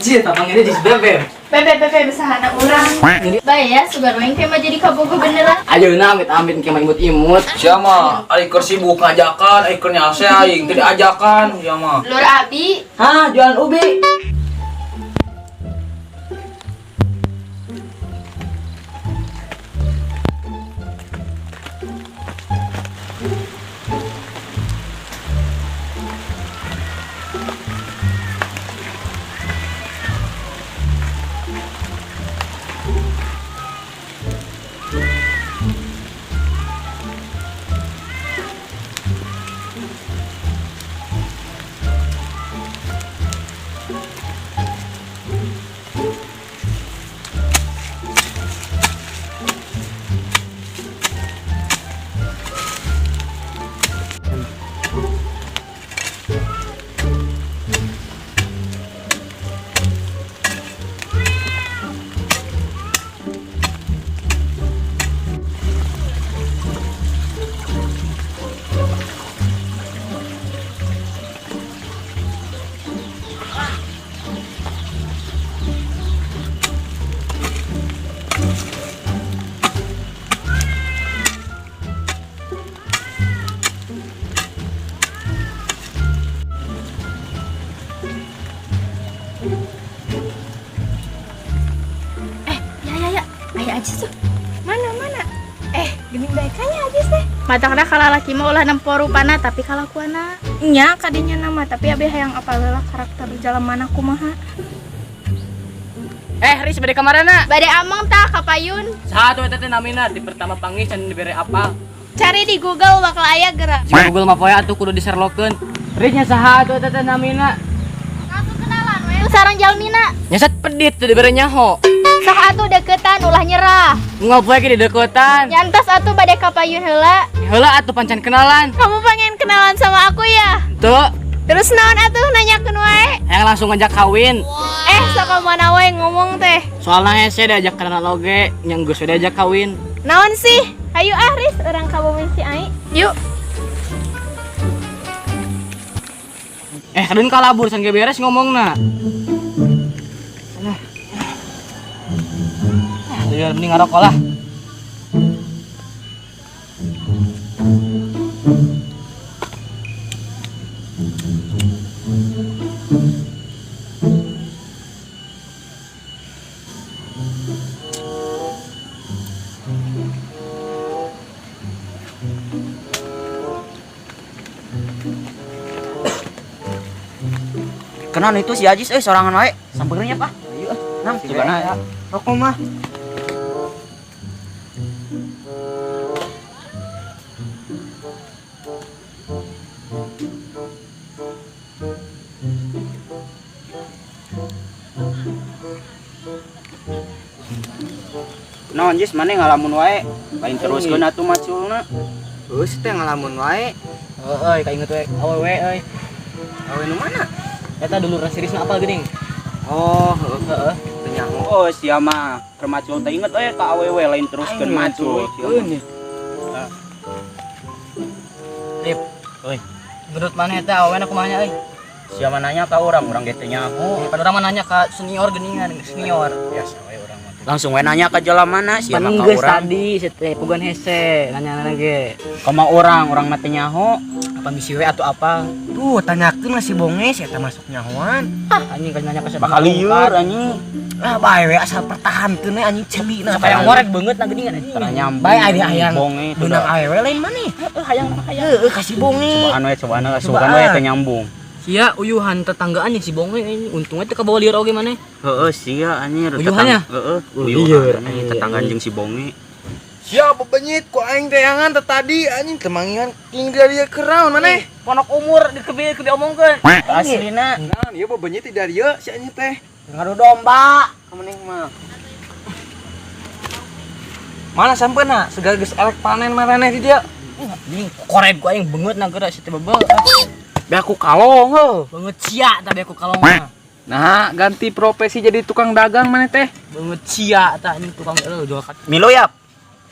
Cie, tapangnya di bebek. Bebe besahana urang. Bae ya, sugar weng teh mah jadi kabogo beneran. Ayo na amit-amit ke imut-imut. Sia mah ari keur sibuk ngajakan, ari keur nyase aing teu diajakan sia mah. Lur abi, Hah, jualan ubi. ya. Aya aja tuh. Mana? Gening baikanya aja teh. Matakna kalau laki mah ulah nempo rupana tapi kalau kuana nya kadinya nama tapi abi hayang apal heula karakter jalan mana kumaha. Riz bade kamarana. Bade amang tah ka payun. Satu eta teh namina di pertama panggih can dibere apa? Cari di Google bakal aya geura. Si Google mah poe atuh kudu diserlokeun. Riz nya saha atuh eta teh namina? Langsung kenalan we sareng jalmina. Nyasat pedit teu dibere nyaho. Sok atuh deketan ulah nyerah. Moal poe ge di deukeutan. Nyantos atuh bade ka payun heula. Heula atuh pancan kenalan. Kamu pengen kenalan sama aku ya? Tuh, Terus naon atuh nanyakeun wae? yang langsung ngajak kawin. Sok mana wae ngomong teh. Soalnya hese diajak kenalan oge, yang geus we diajak kawin. Naon sih? Hayu Riz, orang kabomin si Ai. Yuk. Kadun kalabur san ge beres ngomongna. Ya mending ngarokok lah. Kenaon itu si Ajis sorangan wae. Sampeurnya Pak. Ayo nam cigana ya. Rokok mah. Naon Jis maneh ngalamun wae. Lain teruskeun atuh maculna. Geus teh ngalamun wae. Euy, kainget we awewe euy. Awe nu mana? Eta dulu rasirisna apal geuning. Oh, heeh. Teu nyaho. Oh sia mah keur macul teh inget we ka awewe lain teruskeun macul. Rip, euy. Menurut maneh eta awena kumanya euy? Sia mah nanya ka urang ge teh nyaho. Pada urang mah nanya ka senior geuningan, senior. Biasa we urang mah. Langsung we nanya ka jalamana sia mah ka Geus urang. tadi teh pugan hese nanya ge. Kama urang mah teh nyaho. Apa misi we atuh apa? Tuh, tanyakeun si Bonges eta masuk nyahoan. Anjing kan nanya ka siapa? Bakal lieur anjing. Ah, bae we asal pertahankeun we anjing celina. Siapa yang ngorek beungeut na geuningan anjing. Tara nyambung. Bae aya hayang Bonge teu benang da. awewe lain maneh. Hayang. Heeh, kasih Bonge. Cobaan we sugan we teh nyambung. Sia uyuhan tetanggaan yang si Bonge ini untungnya teh kabawa lieur oge maneh. Heeh sia anjir. Uyuhannya? Heeh, Lieur. uyuhan tetanggaan jeung si Bonge. Sia bebenyit ku aing teh angan teh tadi anjing temangian king dari keraun maneh. Ponok umur dikebi diomongkeun. Aslina Nah, ieu bebenyit ti dari ieu si anjing teh. Ngadu domba. Kamening mah. Mana sampeuna? Segala geus elek panen maraneh di dieu. Anjing korek ku aing beungeut na geura si teh bebel. Be aku kalong heuh. Beungeut sia tah aku kalong mah. Nah, ganti profesi jadi tukang dagang maneh teh. Beungeut sia tah anjing tukang jual kat. Milo yap.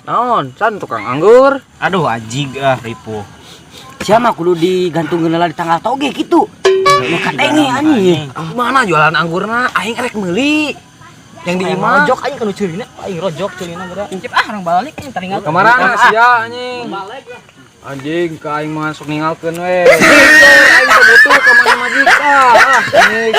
Naon? Can tukang anggur. Aduh ajig ripuh. Sia mah kudu digantungkeun heula di tanggal toge kitu. Ini anjing. Mana jualan anggurna? Aing rek meuli. Yang di imah. Rojok aing kana ceulina, aing rojok ceulina geura. Incip orang balik yang teringat. Kemana sia anjing? Anjing ka aing masuk ningalkeun we. Aing teh butuh ka mana majikan. Anjing.